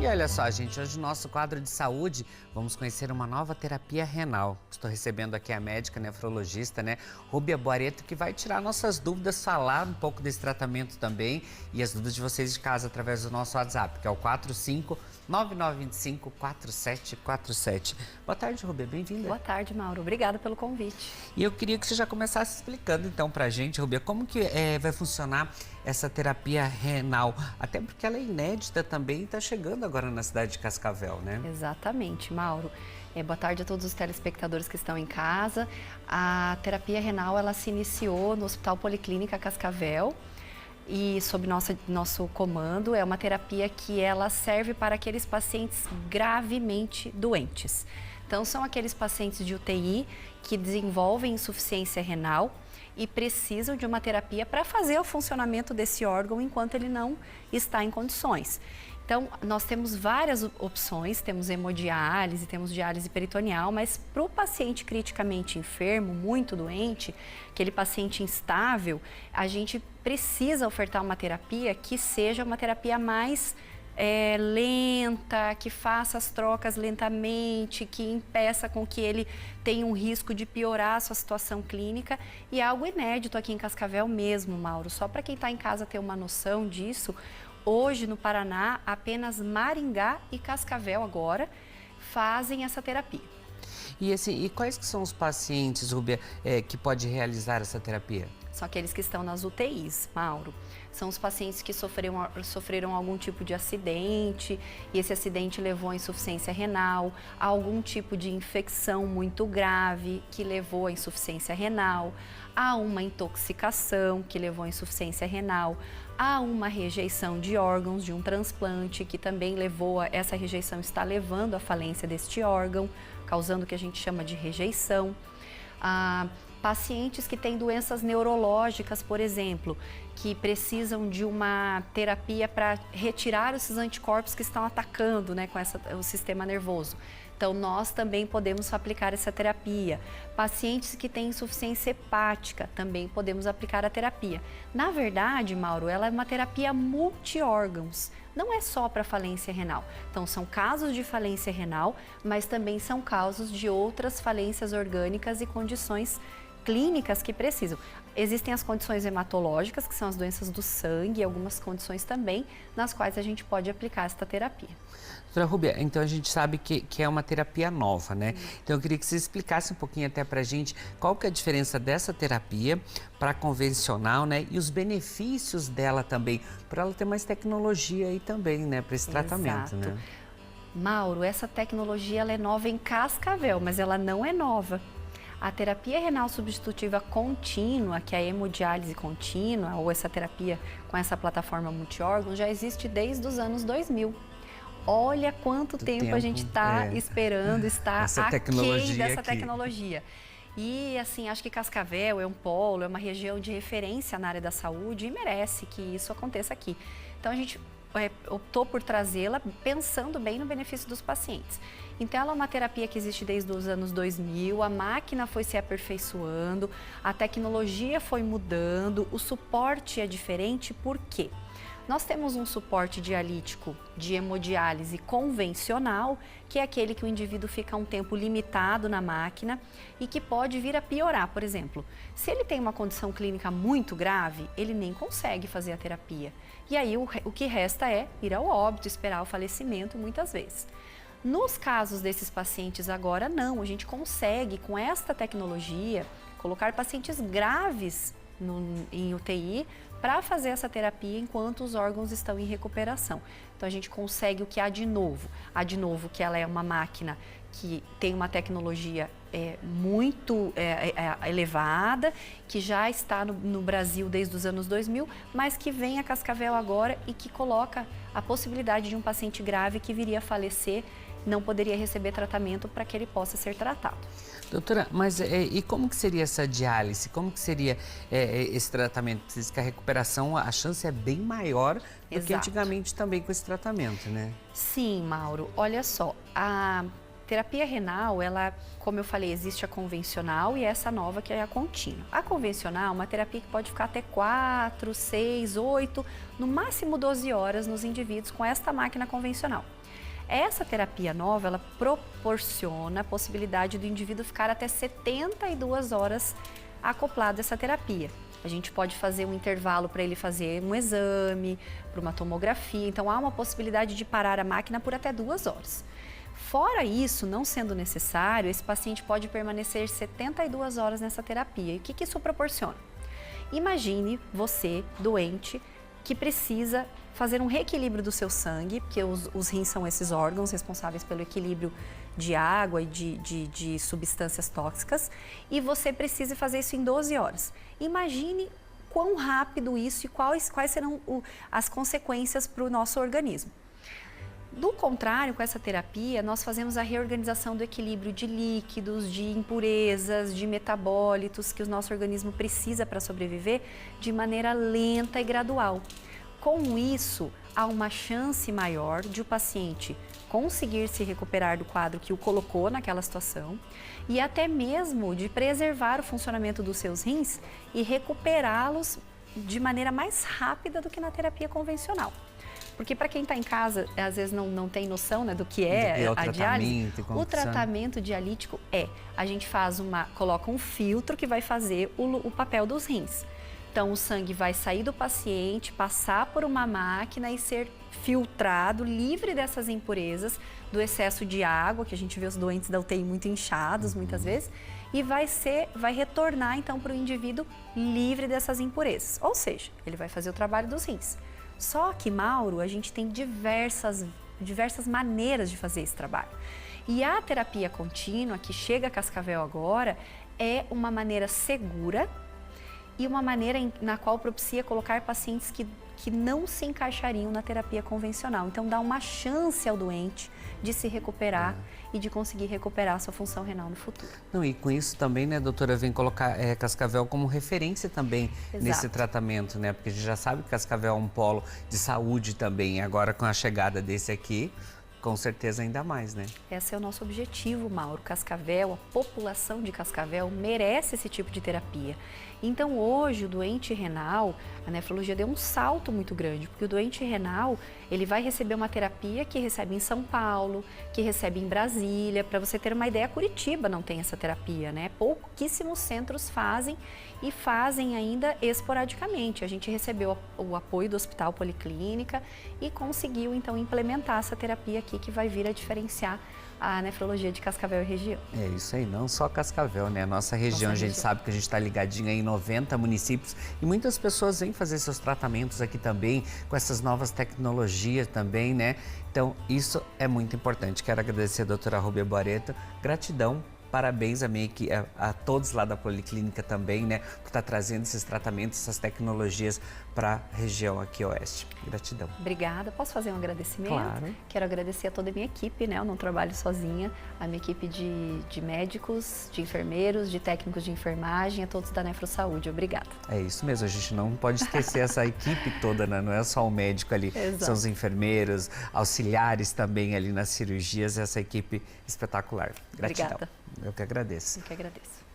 E olha só, gente, hoje no nosso quadro de saúde, vamos conhecer uma nova terapia renal. Estou recebendo aqui a médica nefrologista, Rúbia Boareto, que vai tirar nossas dúvidas, falar um pouco desse tratamento também e as dúvidas de vocês de casa através do nosso WhatsApp, que é o 45-9925-4747. Boa tarde, Rúbia, bem-vinda. Boa tarde, Mauro. Obrigada pelo convite. E eu queria que você já começasse explicando então pra gente, Rúbia, como que vai funcionar essa terapia renal, até porque ela é inédita também e está chegando agora na cidade de Cascavel, né? Exatamente, Mauro. Boa tarde a todos os telespectadores que estão em casa. A terapia renal, ela se iniciou no Hospital Policlínica Cascavel e sob nosso comando. É uma terapia que ela serve para aqueles pacientes gravemente doentes. Então, são aqueles pacientes de UTI que desenvolvem insuficiência renal e precisam de uma terapia para fazer o funcionamento desse órgão enquanto ele não está em condições. Então, nós temos várias opções, temos hemodiálise, temos diálise peritoneal, mas para o paciente criticamente enfermo, muito doente, aquele paciente instável, a gente precisa ofertar uma terapia que seja uma terapia mais lenta, que faça as trocas lentamente, que impeça com que ele tenha um risco de piorar a sua situação clínica. E é algo inédito aqui em Cascavel mesmo, Mauro. Só para quem está em casa ter uma noção disso, hoje no Paraná, apenas Maringá e Cascavel agora fazem essa terapia. E quais que são os pacientes, Rúbia, que pode realizar essa terapia? São aqueles que estão nas UTIs, Mauro. São os pacientes que sofreram algum tipo de acidente e esse acidente levou à insuficiência renal, a algum tipo de infecção muito grave que levou à insuficiência renal, a uma intoxicação que levou à insuficiência renal, a uma rejeição de órgãos, de um transplante que também essa rejeição está levando à falência deste órgão, causando o que a gente chama de rejeição. Pacientes que têm doenças neurológicas, por exemplo, que precisam de uma terapia para retirar esses anticorpos que estão atacando com o sistema nervoso. Então, nós também podemos aplicar essa terapia. Pacientes que têm insuficiência hepática, também podemos aplicar a terapia. Na verdade, Mauro, ela é uma terapia multi-órgãos. Não é só para falência renal. Então, são casos de falência renal, mas também são casos de outras falências orgânicas e condições clínicas que precisam. Existem as condições hematológicas, que são as doenças do sangue, e algumas condições também nas quais a gente pode aplicar esta terapia. Doutora Rúbia, então a gente sabe que é uma terapia nova, Então eu queria que você explicasse um pouquinho até pra gente qual que é a diferença dessa terapia para a convencional, e os benefícios dela também, para ela ter mais tecnologia aí também, para esse tratamento, Mauro, essa tecnologia ela é nova em Cascavel, mas ela não é nova. A terapia renal substitutiva contínua, que é a hemodiálise contínua, ou essa terapia com essa plataforma multiórgãos, já existe desde os anos 2000. Olha quanto tempo a gente está esperando, está aquém dessa tecnologia. E assim, acho que Cascavel é um polo, é uma região de referência na área da saúde e merece que isso aconteça aqui. Então a gente optou por trazê-la pensando bem no benefício dos pacientes. Então, ela é uma terapia que existe desde os anos 2000, a máquina foi se aperfeiçoando, a tecnologia foi mudando, o suporte é diferente, por quê? Nós temos um suporte dialítico de hemodiálise convencional, que é aquele que o indivíduo fica um tempo limitado na máquina e que pode vir a piorar. Por exemplo, se ele tem uma condição clínica muito grave, ele nem consegue fazer a terapia. E aí o que resta é ir ao óbito, esperar o falecimento muitas vezes. Nos casos desses pacientes agora, não. A gente consegue, com esta tecnologia, colocar pacientes graves em UTI para fazer essa terapia enquanto os órgãos estão em recuperação. Então, a gente consegue o que há de novo. Há de novo que ela é uma máquina que tem uma tecnologia muito elevada, que já está no Brasil desde os anos 2000, mas que vem a Cascavel agora e que coloca a possibilidade de um paciente grave que viria a falecer não poderia receber tratamento para que ele possa ser tratado. Doutora, mas e como que seria essa diálise? Como que seria esse tratamento? Diz que a recuperação, a chance é bem maior do que antigamente também com esse tratamento, Sim, Mauro. Olha só, terapia renal, ela, como eu falei, existe a convencional e essa nova que é a contínua. A convencional é uma terapia que pode ficar até 4, 6, 8, no máximo 12 horas nos indivíduos com esta máquina convencional. Essa terapia nova, ela proporciona a possibilidade do indivíduo ficar até 72 horas acoplado a essa terapia. A gente pode fazer um intervalo para ele fazer um exame, para uma tomografia, então há uma possibilidade de parar a máquina por até 2 horas. Fora isso, não sendo necessário, esse paciente pode permanecer 72 horas nessa terapia. E o que isso proporciona? Imagine você, doente, que precisa fazer um reequilíbrio do seu sangue, porque os rins são esses órgãos responsáveis pelo equilíbrio de água e de substâncias tóxicas, e você precisa fazer isso em 12 horas. Imagine quão rápido isso e quais serão as consequências para o nosso organismo. Do contrário, com essa terapia, nós fazemos a reorganização do equilíbrio de líquidos, de impurezas, de metabólitos que o nosso organismo precisa para sobreviver de maneira lenta e gradual. Com isso, há uma chance maior de o paciente conseguir se recuperar do quadro que o colocou naquela situação e até mesmo de preservar o funcionamento dos seus rins e recuperá-los de maneira mais rápida do que na terapia convencional. Porque para quem está em casa, às vezes não tem noção, né, do que é a diálise. O tratamento dialítico a gente coloca um filtro que vai fazer o papel dos rins. Então, o sangue vai sair do paciente, passar por uma máquina e ser filtrado, livre dessas impurezas, do excesso de água, que a gente vê os doentes da UTI muito inchados muitas vezes, e vai retornar então para o indivíduo livre dessas impurezas. Ou seja, ele vai fazer o trabalho dos rins. Só que, Mauro, a gente tem diversas maneiras de fazer esse trabalho. E a terapia contínua, que chega a Cascavel agora, é uma maneira segura e uma maneira na qual propicia colocar pacientes que não se encaixariam na terapia convencional. Então, dá uma chance ao doente de se recuperar e de conseguir recuperar a sua função renal no futuro. Não, e com isso também, né, doutora, vem colocar Cascavel como referência também nesse tratamento, né? Porque a gente já sabe que Cascavel é um polo de saúde também. Agora, com a chegada desse aqui, com certeza ainda mais, né? Esse é o nosso objetivo, Mauro. Cascavel, a população de Cascavel merece esse tipo de terapia. Então, hoje, o doente renal, a nefrologia deu um salto muito grande, porque o doente renal, ele vai receber uma terapia que recebe em São Paulo, que recebe em Brasília. Para você ter uma ideia, Curitiba não tem essa terapia, né? Pouquíssimos centros fazem e fazem ainda esporadicamente. A gente recebeu o apoio do Hospital Policlínica e conseguiu, então, implementar essa terapia aqui que vai vir a diferenciar a nefrologia de Cascavel e região. É isso aí, não só Cascavel, né? A nossa região, a gente sabe que a gente está ligadinho aí em 90 municípios e muitas pessoas vêm fazer seus tratamentos aqui também, com essas novas tecnologias também, né? Então, isso é muito importante. Quero agradecer a doutora Rubia Boareto, gratidão. Parabéns a todos lá da Policlínica também, né? Por estar trazendo esses tratamentos, essas tecnologias para a região aqui oeste. Gratidão. Obrigada. Posso fazer um agradecimento? Claro. Quero agradecer a toda a minha equipe, né? Eu não trabalho sozinha. A minha equipe de médicos, de enfermeiros, de técnicos de enfermagem, a todos da Nefrosaúde. Obrigada. É isso mesmo. A gente não pode esquecer essa equipe toda, né? Não é só o médico ali. Exato. São os enfermeiros, auxiliares também ali nas cirurgias. Essa equipe espetacular. Gratidão. Obrigada. Eu que agradeço. Eu que agradeço.